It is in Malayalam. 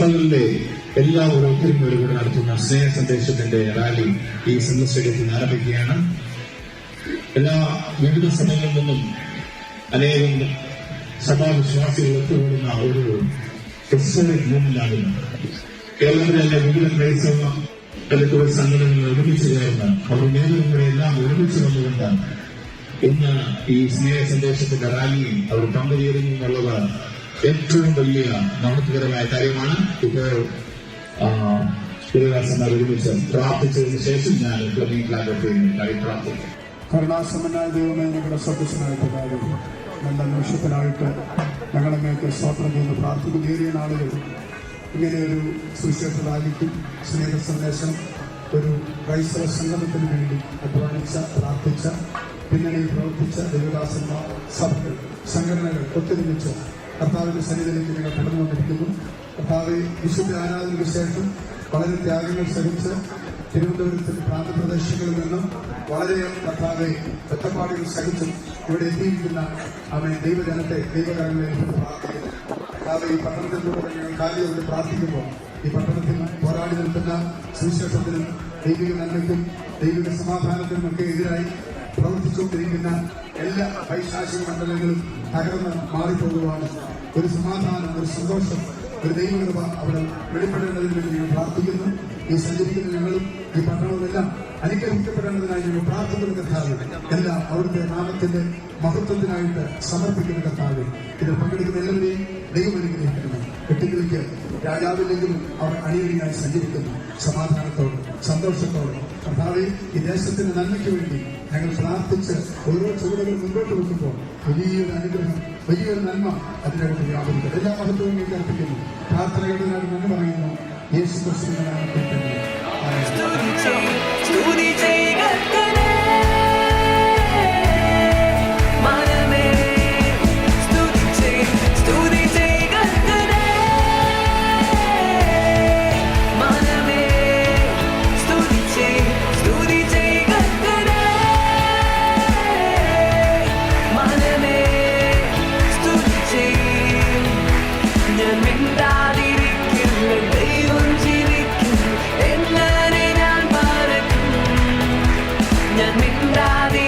സഭകളിലെ എല്ലാ ഓരോരുത്തരും കൂടെ നടത്തുന്ന സ്നേഹ സന്ദേശത്തിന്റെ റാലി ഈ സെൻട്രൽ സ്റ്റേഡിയത്തിൽ ആരംഭിക്കുകയാണ്. എല്ലാ വിവിധ സഭകളിൽ നിന്നും അനേകം സഭാവിശ്വാസികൾ ഒത്തുകൂടുന്ന ഒരു ഹിസ്റ്ററിക് മൂവ്മെന്റാണ്. കേരളത്തിലെ വിവിധ ക്രൈസ്തവ കലത്തുകൾ സംഘടനകൾ ഒരുമിച്ച് ചേർന്ന് അവർ നേതൃത്വങ്ങളെ എല്ലാം ഒരുമിച്ച് വന്നുകൊണ്ട് ഇന്ന് ഈ സ്നേഹ സന്ദേശത്തിന്റെ റാലിയിൽ അവർ പങ്കുചേരുന്നു എന്നുള്ളത് ഏറ്റവും വലിയ മഹത്വകരമായ കാര്യമാണ്. ഇപ്പോൾ തിരുവാസന്മാർ ഒരുമിച്ച് പ്രാർത്ഥിച്ചതിന് ശേഷം ഞാൻ പ്രാർത്ഥിക്കും. കരുണാസമനായ ദൈവമേ, ഞങ്ങളുടെ സദസ്യനായിട്ട് കാര്യം നല്ല നിമിഷത്തിനായിട്ട് ഞങ്ങളെയൊക്കെ സ്തോത്രം ചെയ്ത് പ്രാർത്ഥിക്കും. ഏറിയ നാളുകൾ ഇങ്ങനെയൊരു സുവിശേഷ റാലിക്കും സ്നേഹ സന്ദേശം ഒരു ക്രൈസ്തവ സംഗമത്തിന് വേണ്ടി അധ്വാനിച്ച പ്രാർത്ഥിച്ച പിന്നണിയിൽ പ്രവർത്തിച്ച ദേവദാസന്മാർ സഭകൾ സംഘടനകൾ ഒത്തൊരുമിച്ച് കർത്താവിന്റെ സന്നിധിയിലേക്ക് ഞങ്ങൾ കടന്നു വന്നിരിക്കുന്നു. കർത്താവ് വിശുദ്ധ ആരാധനയ്ക്ക് ശേഷം വളരെ ത്യാഗങ്ങൾ സഹിച്ച് തിരുവനന്തപുരത്തിന്റെ പ്രാന്തപ്രദേശങ്ങളിൽ നിന്നും വളരെയേറെ കർത്താവെ ഒറ്റപ്പാടുകൾ സഹിച്ചും ഇവിടെ എത്തിയിരിക്കുന്ന അവൻ ദൈവജനത്തെ ദൈവകാര്യങ്ങളിലേക്ക് പ്രാർത്ഥിക്കുന്നു. കർത്താവ് ഈ പട്ടണത്തിലൂടെ ഞങ്ങൾ കാര്യത്തോട് പ്രാർത്ഥിക്കുമ്പോൾ ഈ പട്ടണത്തിൽ പോരാടി നിൽക്കുന്ന സുവിശേഷത്തിനും ദൈവിക നന്മയ്ക്കും ദൈവിക സമാധാനത്തിനും ഒക്കെ എതിരായി പ്രവർത്തിച്ചുകൊണ്ടിരിക്കുന്ന എല്ലാ പൈശാചിക മണ്ഡലങ്ങളും തകർന്ന് മാറിപ്പോകുവാനും ഒരു സമാധാനം, ഒരു സന്തോഷം, ഒരു ദൈവകൃപ അവിടെ വെളിപ്പെടേണ്ടതിന് വേണ്ടി ഞങ്ങൾ പ്രാർത്ഥിക്കുന്നു. ഈ സഞ്ചരിക്കുന്ന ഞങ്ങളും ഈ പട്ടണവുമെല്ലാം അനുഗ്രഹിക്കപ്പെടേണ്ടതിനായി ഞങ്ങൾ പ്രാർത്ഥിക്കുന്ന കർത്താവ് എല്ലാം അവിടുത്തെ നാമത്തിന്റെ മഹത്വത്തിനായിട്ട് സമർപ്പിക്കുന്ന കർത്താവ് ഇതിൽ പങ്കെടുക്കുന്ന എല്ലാവരെയും ദൈവം അനുഗ്രഹിക്കണം. കുട്ടികൾക്ക് രാജാവില്ലെങ്കിലും അവർ അണിയണിയായി സഞ്ചരിക്കുന്നു സമാധാനത്തോടെ സന്തോഷത്തോടെ. കർത്താവ് ഈ ദേശത്തിന്റെ നന്മയ്ക്ക് വേണ്ടി ഞങ്ങൾ പ്രാർത്ഥിച്ച് ഓരോ ചുവടുകൾ മുന്നോട്ട് വെക്കുമ്പോൾ വലിയൊരു അനുഗ്രഹം, വലിയൊരു നന്മ അതിനകത്ത് വ്യാപരിക്കും. എല്ലാ മഹത്വവും അർപ്പിക്കുന്നു. പ്രാർത്ഥനകളുടെ നന്മ പറയുന്നു യേശു ക്രിസ്തുവിന്റെ നാമത്തിൽ തന്നെ. ഞാൻ മിണ്ടാതെ